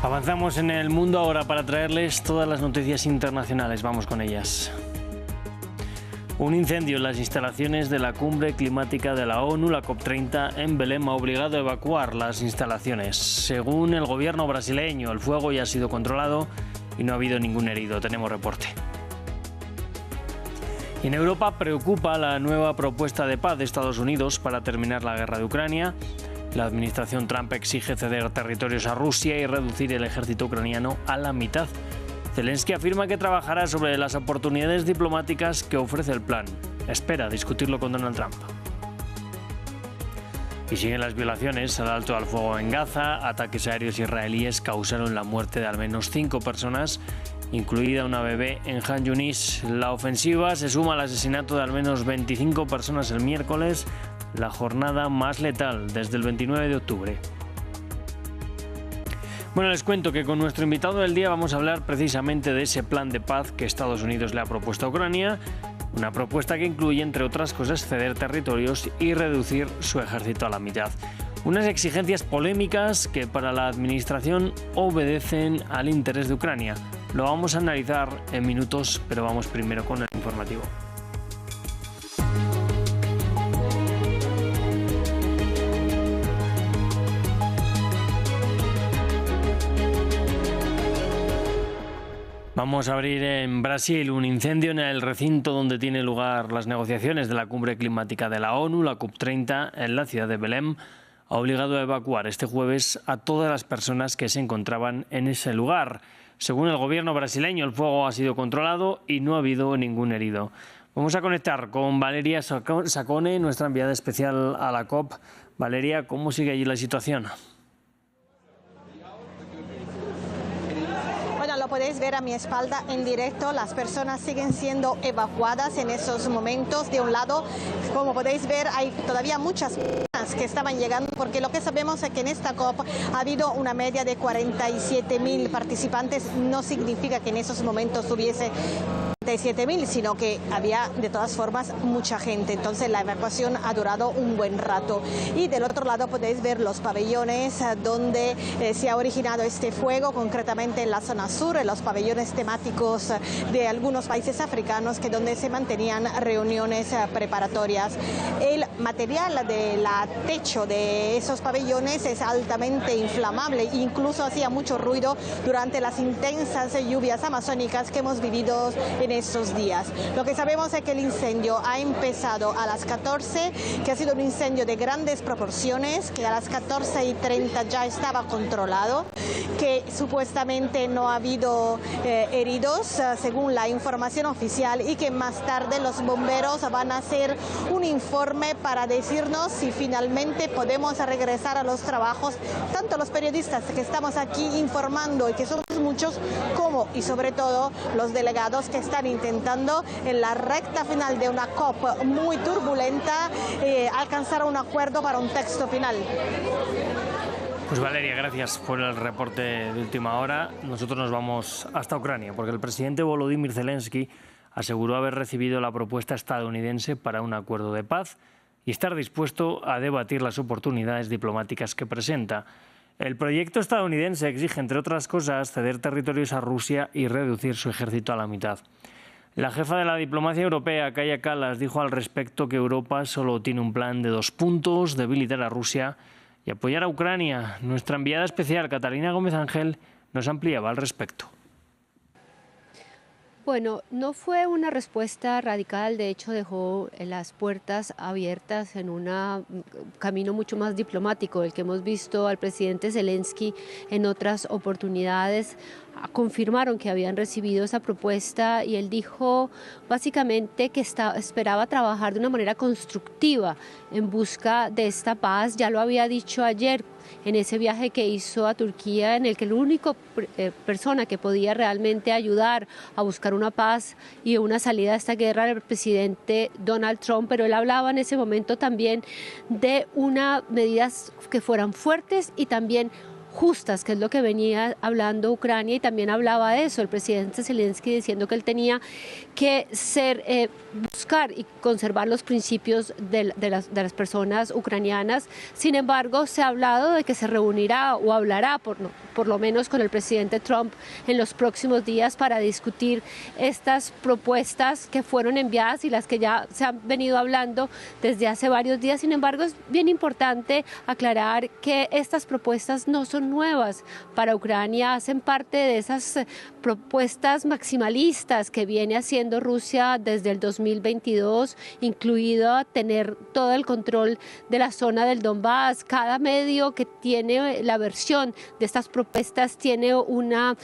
Avanzamos en el mundo ahora para traerles todas las noticias internacionales. Vamos con ellas. Un incendio en las instalaciones de la cumbre climática de la ONU, la COP30, en Belém, ha obligado a evacuar las instalaciones. Según el gobierno brasileño, el fuego ya ha sido controlado y no ha habido ningún herido. Tenemos reporte. Y en Europa preocupa la nueva propuesta de paz de Estados Unidos para terminar la guerra de Ucrania. La administración Trump exige ceder territorios a Rusia y reducir el ejército ucraniano a la mitad. Zelensky afirma que trabajará sobre las oportunidades diplomáticas que ofrece el plan. Espera discutirlo con Donald Trump. Y siguen las violaciones al alto al fuego en Gaza. Ataques aéreos israelíes causaron la muerte de al menos 5 personas, incluida una bebé en Han Yunis. La ofensiva se suma al asesinato de al menos 25 personas el miércoles, la jornada más letal desde el 29 de octubre. Bueno, les cuento que con nuestro invitado del día vamos a hablar precisamente de ese plan de paz que Estados Unidos le ha propuesto a Ucrania, una propuesta que incluye, entre otras cosas, ceder territorios y reducir su ejército a la mitad. Unas exigencias polémicas que para la administración obedecen al interés de Ucrania. Lo vamos a analizar en minutos, pero vamos primero con el informativo. Vamos a abrir en Brasil un incendio en el recinto donde tienen lugar las negociaciones de la cumbre climática de la ONU, la COP30, en la ciudad de Belém. Ha obligado a evacuar este jueves a todas las personas que se encontraban en ese lugar. Según el gobierno brasileño, el fuego ha sido controlado y no ha habido ningún herido. Vamos a conectar con Valeria Sacone, nuestra enviada especial a la COP. Valeria, ¿cómo sigue allí la situación? Lo podéis ver a mi espalda en directo, las personas siguen siendo evacuadas en esos momentos. De un lado, como podéis ver, hay todavía muchas personas que estaban llegando, porque lo que sabemos es que en esta COP ha habido una media de 47.000 participantes. No significa que en esos momentos hubiese 47.000, sino que había de todas formas mucha gente, entonces la evacuación ha durado un buen rato. Y del otro lado podéis ver los pabellones donde se ha originado este fuego, concretamente en la zona sur, en los pabellones temáticos de algunos países africanos, que donde se mantenían reuniones preparatorias. El material del techo de esos pabellones es altamente inflamable, incluso hacía mucho ruido durante las intensas lluvias amazónicas que hemos vivido en estos días. Lo que sabemos es que el incendio ha empezado a las 14, que ha sido un incendio de grandes proporciones, que a las 14:30 ya estaba controlado, que supuestamente no ha habido heridos, según la información oficial, y que más tarde los bomberos van a hacer un informe para decirnos si finalmente podemos regresar a los trabajos, tanto los periodistas que estamos aquí informando y que somos muchos, como y sobre todo los delegados que están intentando en la recta final de una COP muy turbulenta alcanzar un acuerdo para un texto final. Pues Valeria, gracias por el reporte de última hora. Nosotros nos vamos hasta Ucrania, porque el presidente Volodymyr Zelensky aseguró haber recibido la propuesta estadounidense para un acuerdo de paz y estar dispuesto a debatir las oportunidades diplomáticas que presenta. El proyecto estadounidense exige, entre otras cosas, ceder territorios a Rusia y reducir su ejército a la mitad. La jefa de la diplomacia europea, Kaja Kallas, dijo al respecto que Europa solo tiene un plan de 2 puntos: debilitar a Rusia y apoyar a Ucrania. Nuestra enviada especial, Catalina Gómez Ángel, nos ampliaba al respecto. Bueno, no fue una respuesta radical, de hecho dejó las puertas abiertas en un camino mucho más diplomático, el que hemos visto al presidente Zelensky en otras oportunidades. Confirmaron que habían recibido esa propuesta y él dijo básicamente que esperaba trabajar de una manera constructiva en busca de esta paz. Ya lo había dicho ayer en ese viaje que hizo a Turquía, en el que la única persona que podía realmente ayudar a buscar una paz y una salida a esta guerra era el presidente Donald Trump, pero él hablaba en ese momento también de unas medidas que fueran fuertes y también justas, que es lo que venía hablando Ucrania, y también hablaba de eso el presidente Zelensky, diciendo que él tenía que buscar y conservar los principios de las personas ucranianas. Sin embargo, se ha hablado de que se reunirá o hablará, por por lo menos con el presidente Trump en los próximos días para discutir estas propuestas que fueron enviadas y las que ya se han venido hablando desde hace varios días. Sin embargo, es bien importante aclarar que estas propuestas no son nuevas para Ucrania, hacen parte de esas propuestas maximalistas que viene haciendo Rusia desde el 2022, incluido tener todo el control de la zona del Donbass. Cada medio que tiene la versión de estas propuestas tiene una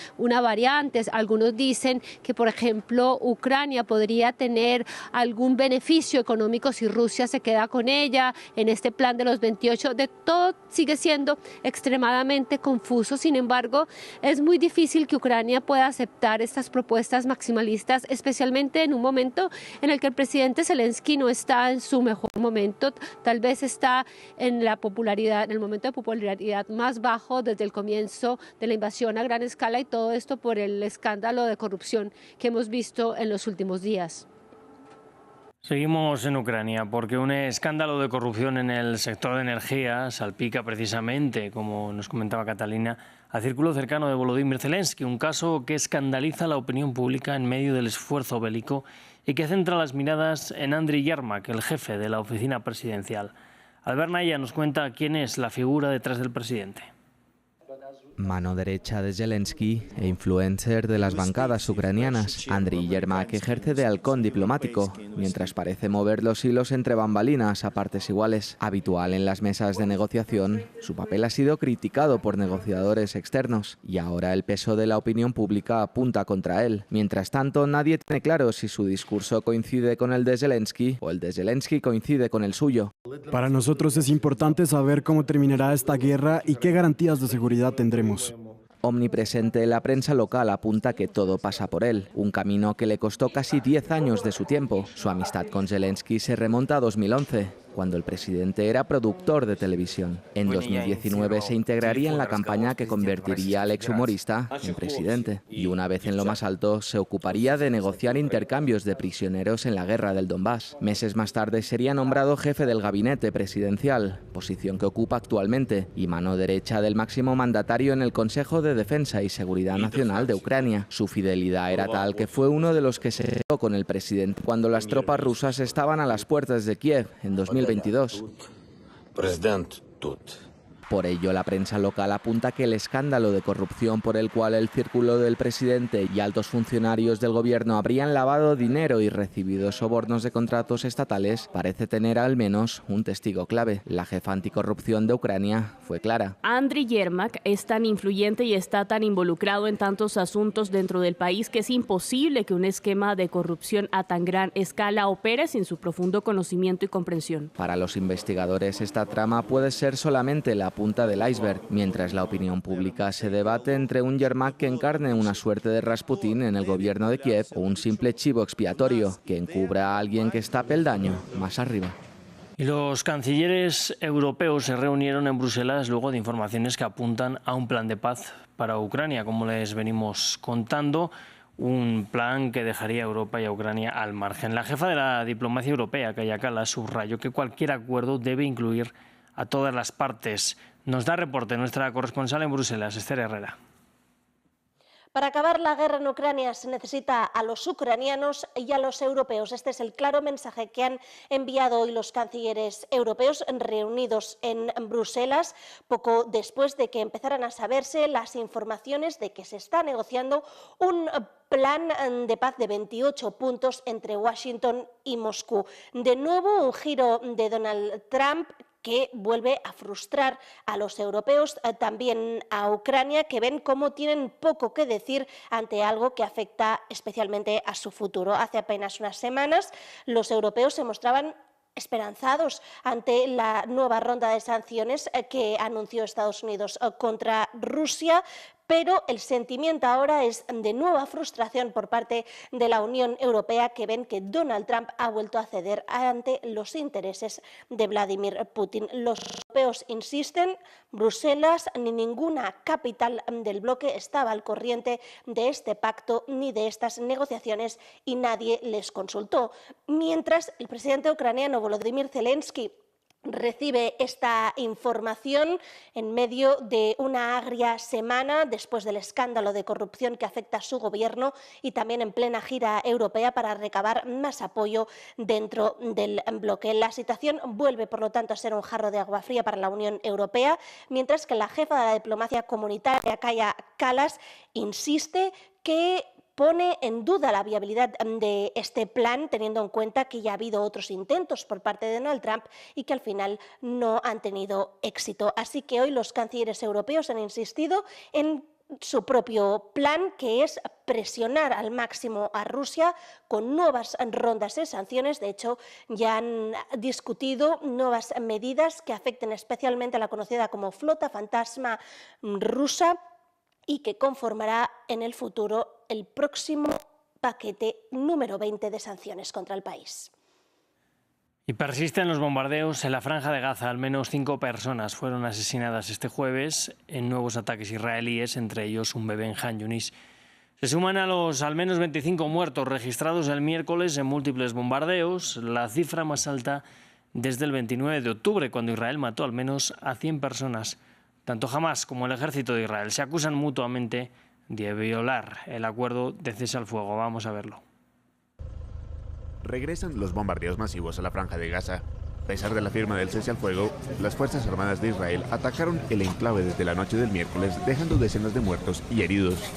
variante. Algunos dicen que, por ejemplo, Ucrania podría tener algún beneficio económico si Rusia se queda con ella en este plan de los 28. De todo sigue siendo extremadamente confuso. Sin embargo, es muy difícil que Ucrania pueda aceptar estas propuestas maximalistas, especialmente en un momento en el que el presidente Zelensky no está en su mejor momento, tal vez está en el momento de popularidad más bajo desde el comienzo de la invasión a gran escala, y todo esto por el escándalo de corrupción que hemos visto en los últimos días. Seguimos en Ucrania porque un escándalo de corrupción en el sector de energía salpica precisamente, como nos comentaba Catalina, al círculo cercano de Volodymyr Zelensky, un caso que escandaliza a la opinión pública en medio del esfuerzo bélico y que centra las miradas en Andriy Yermak, el jefe de la oficina presidencial. Albert Naya nos cuenta quién es la figura detrás del presidente. Mano derecha de Zelensky e influencer de las bancadas ucranianas, Andriy Yermak ejerce de halcón diplomático, mientras parece mover los hilos entre bambalinas a partes iguales. Habitual en las mesas de negociación, su papel ha sido criticado por negociadores externos y ahora el peso de la opinión pública apunta contra él. Mientras tanto, nadie tiene claro si su discurso coincide con el de Zelensky o el de Zelensky coincide con el suyo. Para nosotros es importante saber cómo terminará esta guerra y qué garantías de seguridad tendremos. Omnipresente, la prensa local apunta que todo pasa por él, un camino que le costó casi 10 años de su tiempo. Su amistad con Zelensky se remonta a 2011, cuando el presidente era productor de televisión. En 2019 se integraría en la campaña que convertiría al exhumorista en presidente. Y una vez en lo más alto, se ocuparía de negociar intercambios de prisioneros en la guerra del Donbass. Meses más tarde sería nombrado jefe del gabinete presidencial, posición que ocupa actualmente, y mano derecha del máximo mandatario en el Consejo de Defensa y Seguridad Nacional de Ucrania. Su fidelidad era tal que fue uno de los que se quedó con el presidente cuando las tropas rusas estaban a las puertas de Kiev en 2022. Por ello, la prensa local apunta que el escándalo de corrupción por el cual el círculo del presidente y altos funcionarios del gobierno habrían lavado dinero y recibido sobornos de contratos estatales parece tener al menos un testigo clave. La jefa anticorrupción de Ucrania fue clara. Andriy Yermak es tan influyente y está tan involucrado en tantos asuntos dentro del país que es imposible que un esquema de corrupción a tan gran escala opere sin su profundo conocimiento y comprensión. Para los investigadores, esta trama puede ser solamente la punta del iceberg, mientras la opinión pública se debate entre un Yermak que encarne una suerte de Rasputín en el gobierno de Kiev o un simple chivo expiatorio que encubra a alguien que está peldaño más arriba. Y los cancilleres europeos se reunieron en Bruselas luego de informaciones que apuntan a un plan de paz para Ucrania, como les venimos contando, un plan que dejaría a Europa y a Ucrania al margen. La jefa de la diplomacia europea, Kaja Kallas, subrayó que cualquier acuerdo debe incluir a todas las partes. Nos da reporte nuestra corresponsal en Bruselas, Esther Herrera. Para acabar la guerra en Ucrania se necesita a los ucranianos y a los europeos. Este es el claro mensaje que han enviado hoy los cancilleres europeos reunidos en Bruselas, poco después de que empezaran a saberse las informaciones de que se está negociando un plan de paz de 28 puntos entre Washington y Moscú. De nuevo, un giro de Donald Trump que vuelve a frustrar a los europeos, también a Ucrania, que ven cómo tienen poco que decir ante algo que afecta especialmente a su futuro. Hace apenas unas semanas, los europeos se mostraban esperanzados ante la nueva ronda de sanciones que anunció Estados Unidos contra Rusia, pero el sentimiento ahora es de nueva frustración por parte de la Unión Europea, que ven que Donald Trump ha vuelto a ceder ante los intereses de Vladimir Putin. Los europeos insisten, Bruselas ni ninguna capital del bloque estaba al corriente de este pacto ni de estas negociaciones y nadie les consultó. Mientras, el presidente ucraniano Volodymyr Zelensky recibe esta información en medio de una agria semana después del escándalo de corrupción que afecta a su gobierno y también en plena gira europea para recabar más apoyo dentro del bloque. La situación vuelve, por lo tanto, a ser un jarro de agua fría para la Unión Europea, mientras que la jefa de la diplomacia comunitaria, Kaja Kallas, insiste que pone en duda la viabilidad de este plan, teniendo en cuenta que ya ha habido otros intentos por parte de Donald Trump y que al final no han tenido éxito. Así que hoy los cancilleres europeos han insistido en su propio plan, que es presionar al máximo a Rusia con nuevas rondas de sanciones. De hecho, ya han discutido nuevas medidas que afecten especialmente a la conocida como flota fantasma rusa, y que conformará en el futuro el próximo paquete número 20 de sanciones contra el país. Y persisten los bombardeos en la Franja de Gaza. Al menos 5 personas fueron asesinadas este jueves en nuevos ataques israelíes, entre ellos un bebé en Han Yunis. Se suman a los al menos 25 muertos registrados el miércoles en múltiples bombardeos, la cifra más alta desde el 29 de octubre, cuando Israel mató al menos a 100 personas. Tanto Hamás como el ejército de Israel se acusan mutuamente de violar el acuerdo de cese al fuego. Vamos a verlo. Regresan los bombardeos masivos a la Franja de Gaza. A pesar de la firma del cese al fuego, las Fuerzas Armadas de Israel atacaron el enclave desde la noche del miércoles, dejando decenas de muertos y heridos.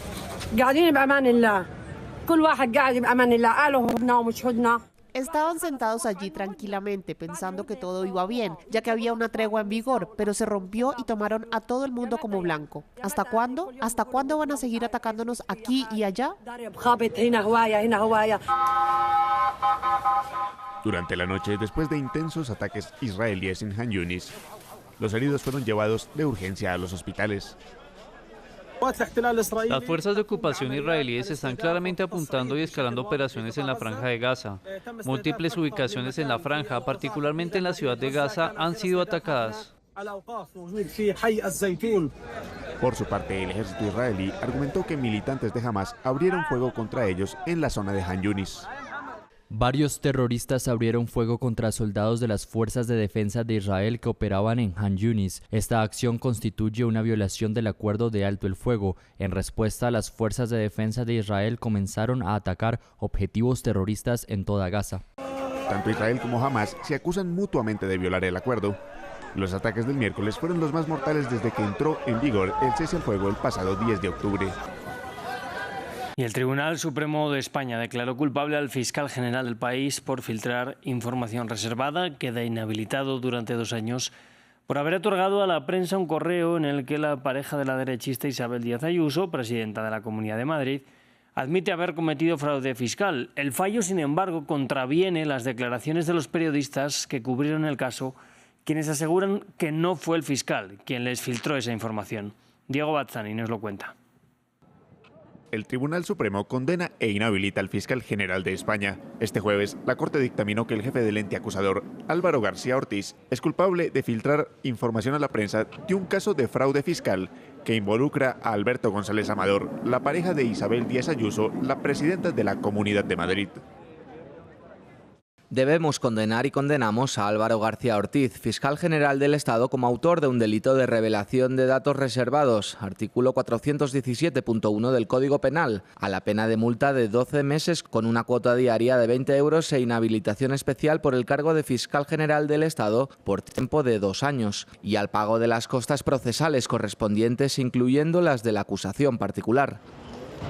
Estaban sentados allí tranquilamente, pensando que todo iba bien, ya que había una tregua en vigor, pero se rompió y tomaron a todo el mundo como blanco. ¿Hasta cuándo? ¿Hasta cuándo van a seguir atacándonos aquí y allá? Durante la noche, después de intensos ataques israelíes en Han Yunis, los heridos fueron llevados de urgencia a los hospitales. Las fuerzas de ocupación israelíes están claramente apuntando y escalando operaciones en la Franja de Gaza. Múltiples ubicaciones en la franja, particularmente en la ciudad de Gaza, han sido atacadas. Por su parte, el ejército israelí argumentó que militantes de Hamás abrieron fuego contra ellos en la zona de Han Yunis. Varios terroristas abrieron fuego contra soldados de las fuerzas de defensa de Israel que operaban en Han Yunis. Esta acción constituye una violación del acuerdo de alto el fuego. En respuesta, las fuerzas de defensa de Israel comenzaron a atacar objetivos terroristas en toda Gaza. Tanto Israel como Hamás se acusan mutuamente de violar el acuerdo. Los ataques del miércoles fueron los más mortales desde que entró en vigor el cese al fuego el pasado 10 de octubre. Y el Tribunal Supremo de España declaró culpable al fiscal general del país por filtrar información reservada. Queda inhabilitado durante 2 años por haber otorgado a la prensa un correo en el que la pareja de la derechista Isabel Díaz Ayuso, presidenta de la Comunidad de Madrid, admite haber cometido fraude fiscal. El fallo, sin embargo, contraviene las declaraciones de los periodistas que cubrieron el caso, quienes aseguran que no fue el fiscal quien les filtró esa información. Diego Bazzani nos lo cuenta. El Tribunal Supremo condena e inhabilita al fiscal general de España. Este jueves, la Corte dictaminó que el jefe del ente acusador, Álvaro García Ortiz, es culpable de filtrar información a la prensa de un caso de fraude fiscal que involucra a Alberto González Amador, la pareja de Isabel Díaz Ayuso, la presidenta de la Comunidad de Madrid. Debemos condenar y condenamos a Álvaro García Ortiz, fiscal general del Estado, como autor de un delito de revelación de datos reservados, artículo 417.1 del Código Penal, a la pena de multa de 12 meses con una cuota diaria de 20 euros e inhabilitación especial por el cargo de fiscal general del Estado por tiempo de 2 años, y al pago de las costas procesales correspondientes, incluyendo las de la acusación particular.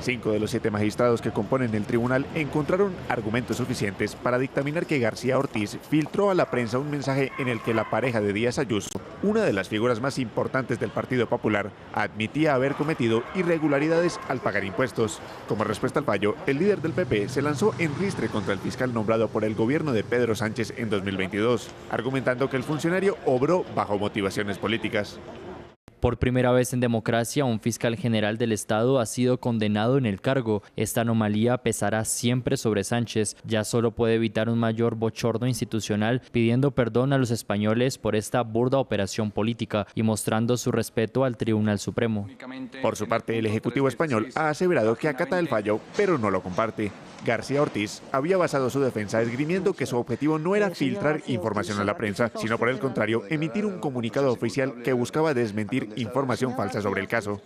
5 de los 7 magistrados que componen el tribunal encontraron argumentos suficientes para dictaminar que García Ortiz filtró a la prensa un mensaje en el que la pareja de Díaz Ayuso, una de las figuras más importantes del Partido Popular, admitía haber cometido irregularidades al pagar impuestos. Como respuesta al fallo, el líder del PP se lanzó en ristre contra el fiscal nombrado por el gobierno de Pedro Sánchez en 2022, argumentando que el funcionario obró bajo motivaciones políticas. Por primera vez en democracia, un fiscal general del Estado ha sido condenado en el cargo. Esta anomalía pesará siempre sobre Sánchez. Ya solo puede evitar un mayor bochorno institucional, pidiendo perdón a los españoles por esta burda operación política y mostrando su respeto al Tribunal Supremo. Por su parte, el Ejecutivo español ha aseverado que acata el fallo, pero no lo comparte. García Ortiz había basado su defensa esgrimiendo que su objetivo no era filtrar información a la prensa, sino por el contrario, emitir un comunicado oficial que buscaba desmentir información falsa sobre el caso.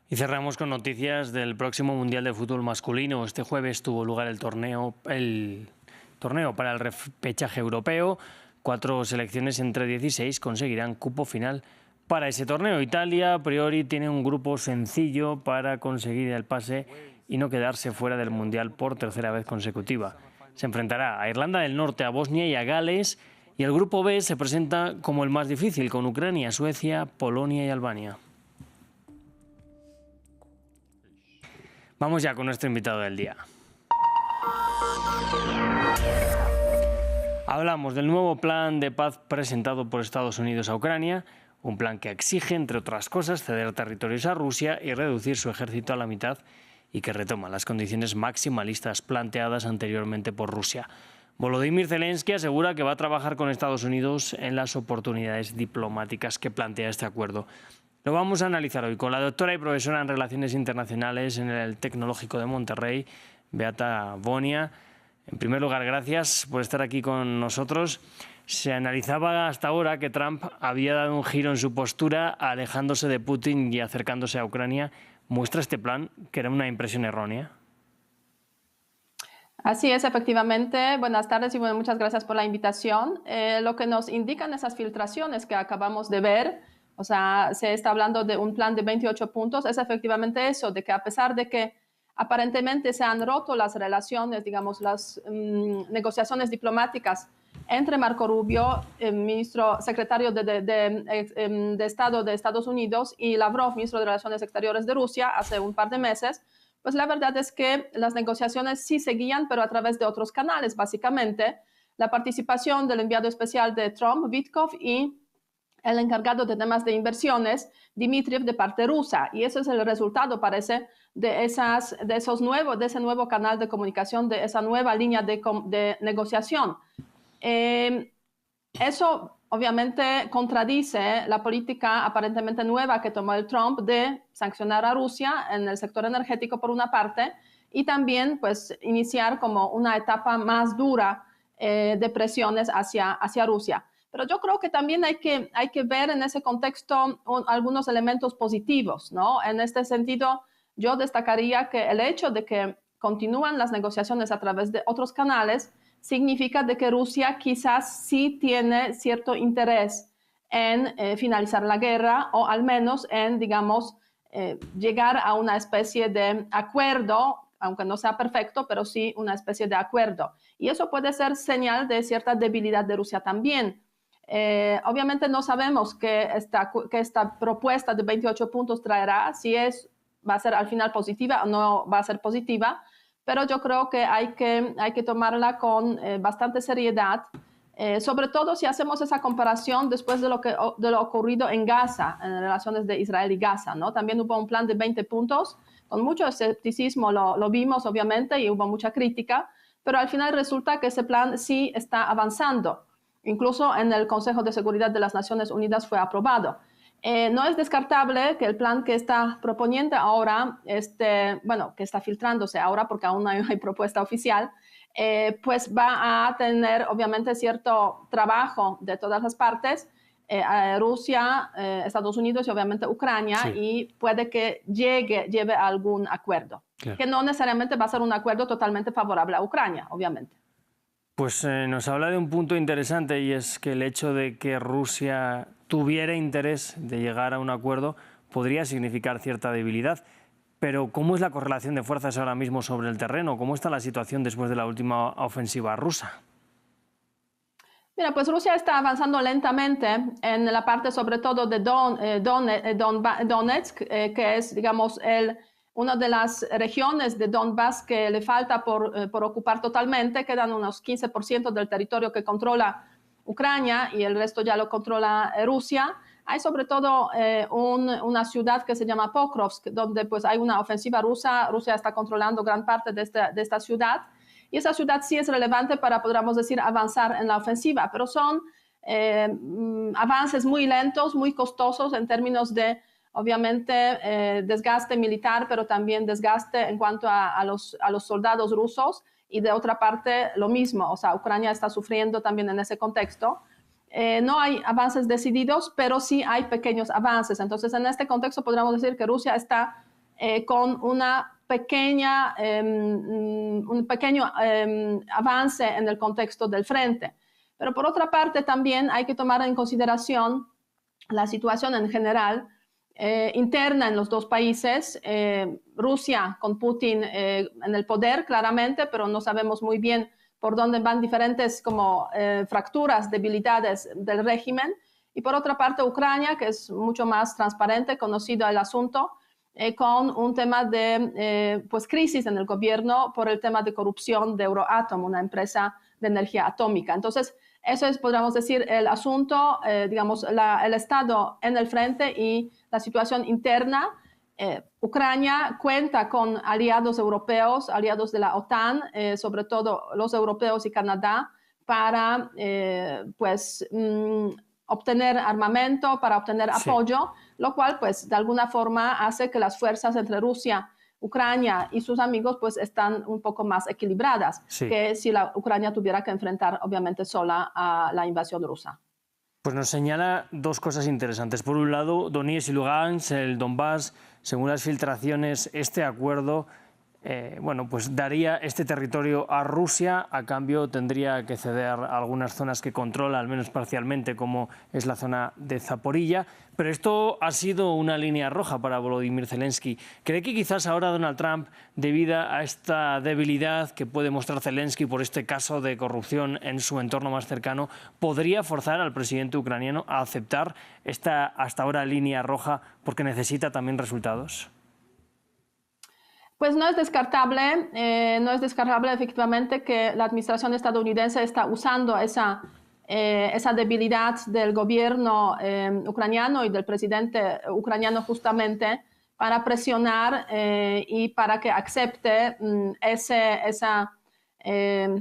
Y cerramos con noticias del próximo Mundial de Fútbol Masculino. Este jueves tuvo lugar el torneo para el repechaje europeo. 4 selecciones entre 16 conseguirán cupo final para ese torneo. Italia, a priori, tiene un grupo sencillo para conseguir el pase y no quedarse fuera del Mundial por tercera vez consecutiva. Se enfrentará a Irlanda del Norte, a Bosnia y a Gales. Y el grupo B se presenta como el más difícil, con Ucrania, Suecia, Polonia y Albania. Vamos ya con nuestro invitado del día. Hablamos del nuevo plan de paz presentado por Estados Unidos a Ucrania, un plan que exige, entre otras cosas, ceder territorios a Rusia y reducir su ejército a la mitad, y que retoma las condiciones maximalistas planteadas anteriormente por Rusia. Volodymyr Zelensky asegura que va a trabajar con Estados Unidos en las oportunidades diplomáticas que plantea este acuerdo. Lo vamos a analizar hoy con la doctora y profesora en Relaciones Internacionales en el Tecnológico de Monterrey, Beata Bonia. En primer lugar, gracias por estar aquí con nosotros. Se analizaba hasta ahora que Trump había dado un giro en su postura, alejándose de Putin y acercándose a Ucrania. ¿Muestra este plan que era una impresión errónea? Así es, efectivamente. Buenas tardes y muchas gracias por la invitación. Lo que nos indican esas filtraciones que acabamos de ver, o sea, se está hablando de un plan de 28 puntos, es efectivamente eso, de que a pesar de que aparentemente se han roto las relaciones, digamos, las negociaciones diplomáticas entre Marco Rubio, secretario de Estado de Estados Unidos, y Lavrov, ministro de Relaciones Exteriores de Rusia, hace un par de meses, pues la verdad es que las negociaciones sí seguían, pero a través de otros canales, básicamente. La participación del enviado especial de Trump, Witkoff, y el encargado de temas de inversiones, Dmitriev, de parte rusa. Y ese es el resultado, parece, de ese nuevo canal de comunicación, de esa nueva línea de negociación. Eso obviamente contradice la política aparentemente nueva que tomó el Trump de sancionar a Rusia en el sector energético por una parte y también pues iniciar como una etapa más dura de presiones hacia Rusia. Pero yo creo que también hay que ver en ese contexto algunos elementos positivos, ¿no? En este sentido, yo destacaría que el hecho de que continúan las negociaciones a través de otros canales significa de que Rusia quizás sí tiene cierto interés en finalizar la guerra o al menos en, digamos, llegar a una especie de acuerdo, aunque no sea perfecto, pero sí una especie de acuerdo. Y eso puede ser señal de cierta debilidad de Rusia también. Obviamente no sabemos qué esta propuesta de 28 puntos traerá, si va a ser al final positiva o no va a ser positiva, pero yo creo que hay que tomarla con bastante seriedad, sobre todo si hacemos esa comparación después de lo ocurrido en Gaza, en relaciones de Israel y Gaza, ¿no? También hubo un plan de 20 puntos, con mucho escepticismo lo vimos obviamente y hubo mucha crítica, pero al final resulta que ese plan sí está avanzando. Incluso en el Consejo de Seguridad de las Naciones Unidas fue aprobado. No es descartable que el plan que está proponiendo ahora, que está filtrándose ahora porque aún no hay propuesta oficial, pues va a tener obviamente cierto trabajo de todas las partes, Rusia, Estados Unidos y obviamente Ucrania, sí. Y puede que lleve a algún acuerdo, claro. Que no necesariamente va a ser un acuerdo totalmente favorable a Ucrania, obviamente. Pues nos habla de un punto interesante y es que el hecho de que Rusia tuviera interés de llegar a un acuerdo podría significar cierta debilidad. Pero ¿cómo es la correlación de fuerzas ahora mismo sobre el terreno? ¿Cómo está la situación después de la última ofensiva rusa? Mira, pues Rusia está avanzando lentamente en la parte sobre todo de Donetsk, que es, digamos, una de las regiones de Donbass que le falta por ocupar totalmente. Quedan unos 15% del territorio que controla Ucrania y el resto ya lo controla Rusia. Hay sobre todo una ciudad que se llama Pokrovsk, donde pues hay una ofensiva rusa. Rusia está controlando gran parte de esta ciudad. Y esa ciudad sí es relevante para, podríamos decir, avanzar en la ofensiva. Pero son avances muy lentos, muy costosos en términos de, obviamente, desgaste militar, pero también desgaste en cuanto a los soldados rusos. Y de otra parte, lo mismo. O sea, Ucrania está sufriendo también en ese contexto. No hay avances decididos, pero sí hay pequeños avances. Entonces, en este contexto podríamos decir que Rusia está con un pequeño avance en el contexto del frente. Pero por otra parte, también hay que tomar en consideración la situación en general interna en los dos países. Rusia con Putin en el poder, claramente, pero no sabemos muy bien por donde van diferentes como fracturas, debilidades del régimen. Y por otra parte, Ucrania, que es mucho más transparente, conocido el asunto, con un tema de pues, crisis en el gobierno por el tema de corrupción de Euratom, una empresa de energía atómica. Entonces, eso es, podríamos decir, el asunto, digamos, el estado en el frente y la situación interna. Ucrania cuenta con aliados europeos, aliados de la OTAN, sobre todo los europeos y Canadá, para pues, obtener armamento, para obtener apoyo, lo cual pues, de alguna forma hace que las fuerzas entre Rusia, Ucrania y sus amigos pues, están un poco más equilibradas que si la Ucrania tuviera que enfrentar obviamente sola a la invasión rusa. Pues nos señala dos cosas interesantes. Por un lado, Donetsk y Lugansk, el Donbass, según las filtraciones, este acuerdo bueno, pues daría este territorio a Rusia, a cambio tendría que ceder algunas zonas que controla, al menos parcialmente, como es la zona de Zaporilla. Pero esto ha sido una línea roja para Volodymyr Zelensky. ¿Cree que quizás ahora Donald Trump, debido a esta debilidad que puede mostrar Zelensky por este caso de corrupción en su entorno más cercano, podría forzar al presidente ucraniano a aceptar esta hasta ahora línea roja porque necesita también resultados? Pues no es descartable efectivamente que la administración estadounidense está usando esa debilidad del gobierno ucraniano y del presidente ucraniano justamente para presionar y para que acepte esa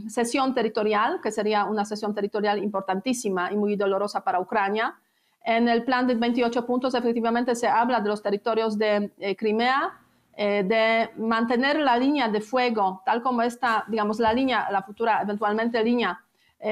cesión territorial, que sería una cesión territorial importantísima y muy dolorosa para Ucrania. En el plan de 28 puntos efectivamente se habla de los territorios de Crimea, de mantener la línea de fuego tal como está, digamos, la futura eventualmente línea,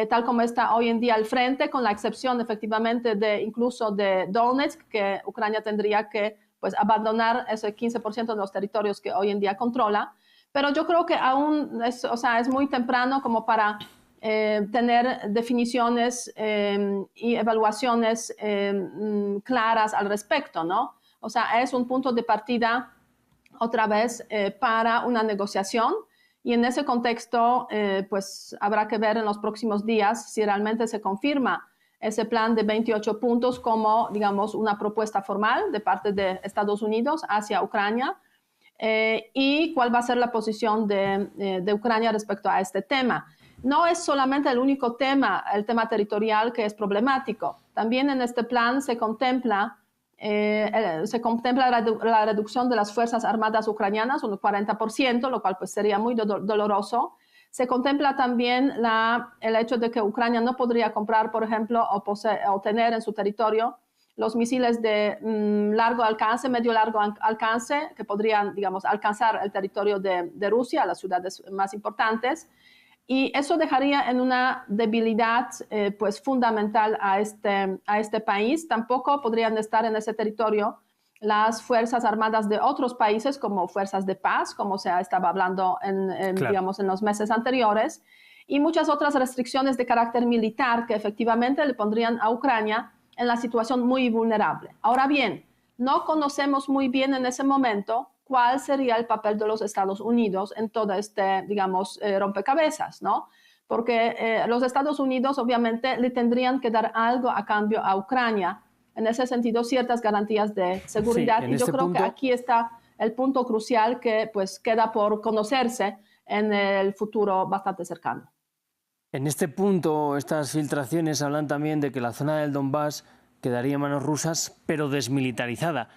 tal como está hoy en día al frente, con la excepción efectivamente incluso de Donetsk, que Ucrania tendría que pues, abandonar ese 15% de los territorios que hoy en día controla. Pero yo creo que aún es muy temprano como para tener definiciones y evaluaciones claras al respecto, ¿no? O sea, es un punto de partida otra vez para una negociación y en ese contexto pues habrá que ver en los próximos días si realmente se confirma ese plan de 28 puntos como, digamos, una propuesta formal de parte de Estados Unidos hacia Ucrania y cuál va a ser la posición de Ucrania respecto a este tema. No es solamente el único tema, el tema territorial que es problemático. También en este plan se contempla la reducción de las Fuerzas Armadas ucranianas, un 40%, lo cual pues, sería muy doloroso. Se contempla también el hecho de que Ucrania no podría comprar, por ejemplo, o tener en su territorio los misiles de largo alcance, medio largo alcance, que podrían, digamos, alcanzar el territorio de Rusia, las ciudades más importantes. Y eso dejaría en una debilidad pues fundamental a este país. Tampoco podrían estar en ese territorio las fuerzas armadas de otros países como fuerzas de paz, como se estaba hablando digamos, en los meses anteriores, y muchas otras restricciones de carácter militar que efectivamente le pondrían a Ucrania en la situación muy vulnerable. Ahora bien, no conocemos muy bien en ese momento cuál sería el papel de los Estados Unidos en todo este, digamos, rompecabezas, ¿no? Porque los Estados Unidos obviamente le tendrían que dar algo a cambio a Ucrania, en ese sentido ciertas garantías de seguridad, y yo creo que aquí está el punto crucial que pues queda por conocerse en el futuro bastante cercano. En este punto, estas filtraciones hablan también de que la zona del Donbass quedaría en manos rusas, pero desmilitarizada.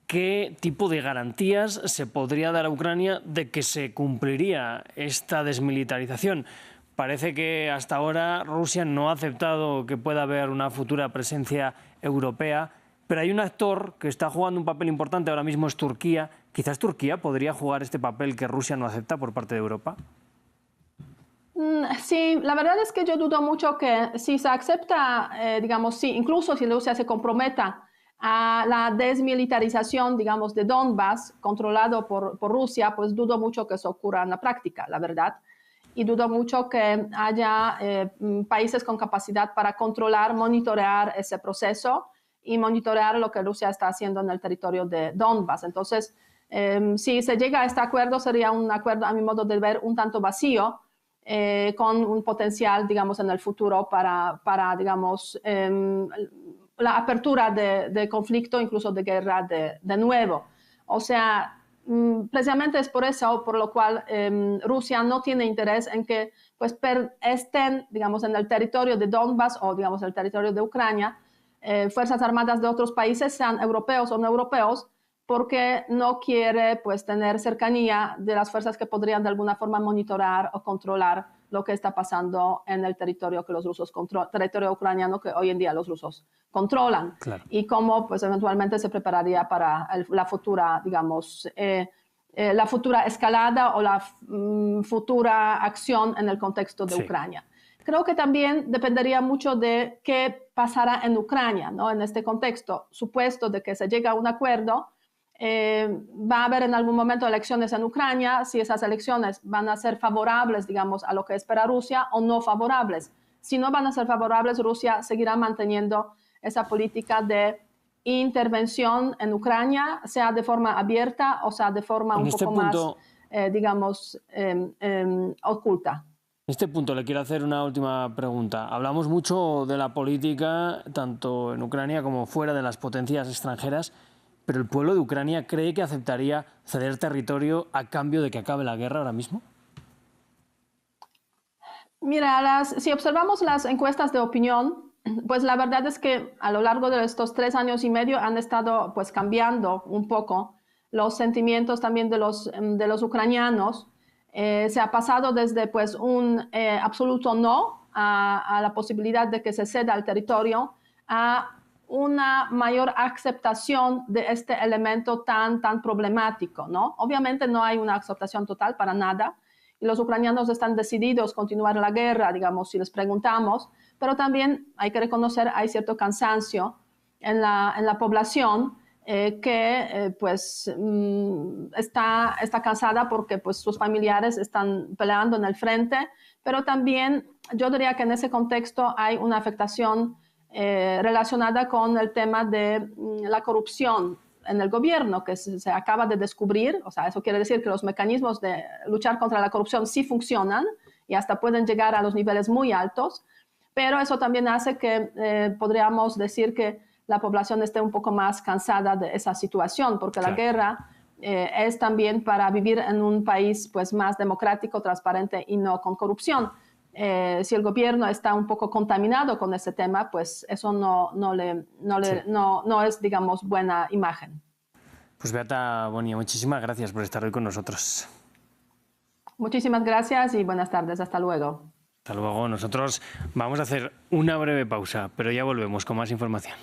¿Qué tipo de garantías se podría dar a Ucrania de que se cumpliría esta desmilitarización? Parece que hasta ahora Rusia no ha aceptado que pueda haber una futura presencia europea, pero hay un actor que está jugando un papel importante ahora mismo, es Turquía. ¿Quizás Turquía podría jugar este papel que Rusia no acepta por parte de Europa? Sí, la verdad es que yo dudo mucho que si se acepta, digamos, sí, incluso si Rusia se comprometa a la desmilitarización, digamos, de Donbass, controlado por Rusia, pues dudo mucho que eso ocurra en la práctica, la verdad. Y dudo mucho que haya países con capacidad para controlar, monitorear ese proceso y monitorear lo que Rusia está haciendo en el territorio de Donbass. Entonces, si se llega a este acuerdo, sería un acuerdo, a mi modo de ver, un tanto vacío, con un potencial, digamos, en el futuro para digamos, la apertura de conflicto, incluso de guerra de nuevo. O sea, precisamente es por eso, por lo cual Rusia no tiene interés en que pues, estén, digamos, en el territorio de Donbass o, digamos, el territorio de Ucrania, fuerzas armadas de otros países, sean europeos o no europeos, porque no quiere pues, tener cercanía de las fuerzas que podrían de alguna forma monitorar o controlar lo que está pasando en el territorio que los rusos territorio ucraniano que hoy en día los rusos controlan. Claro. Y cómo pues, eventualmente se prepararía para la futura, digamos, la futura escalada o la futura acción en el contexto de Ucrania. Creo que también dependería mucho de qué pasará en Ucrania, ¿no? En este contexto, supuesto de que se llegue a un acuerdo, va a haber en algún momento elecciones en Ucrania, si esas elecciones van a ser favorables, digamos, a lo que espera Rusia o no favorables. Si no van a ser favorables, Rusia seguirá manteniendo esa política de intervención en Ucrania, sea de forma abierta o sea de forma un poco más, digamos, oculta. En este punto le quiero hacer una última pregunta. Hablamos mucho de la política, tanto en Ucrania como fuera de las potencias extranjeras, pero ¿el pueblo de Ucrania cree que aceptaría ceder territorio a cambio de que acabe la guerra ahora mismo? Mira, si observamos las encuestas de opinión, pues la verdad es que a lo largo de estos 3 años y medio han estado pues, cambiando un poco los sentimientos también de los ucranianos. Se ha pasado desde pues, un absoluto no a la posibilidad de que se ceda el territorio a una mayor aceptación de este elemento tan problemático, ¿no? Obviamente no hay una aceptación total para nada y los ucranianos están decididos a continuar la guerra, digamos, si les preguntamos, pero también hay que reconocer hay cierto cansancio en la población que pues está cansada porque pues sus familiares están peleando en el frente, pero también yo diría que en ese contexto hay una afectación relacionada con el tema de la corrupción en el gobierno, que se acaba de descubrir. O sea, eso quiere decir que los mecanismos de luchar contra la corrupción sí funcionan y hasta pueden llegar a los niveles muy altos, pero eso también hace que podríamos decir que la población esté un poco más cansada de esa situación, porque la guerra es también para vivir en un país pues, más democrático, transparente y no con corrupción. Si el gobierno está un poco contaminado con ese tema, pues eso no es, digamos, buena imagen. Pues Beata Bonilla, muchísimas gracias por estar hoy con nosotros. Muchísimas gracias y buenas tardes. Hasta luego. Hasta luego. Nosotros vamos a hacer una breve pausa, pero ya volvemos con más información.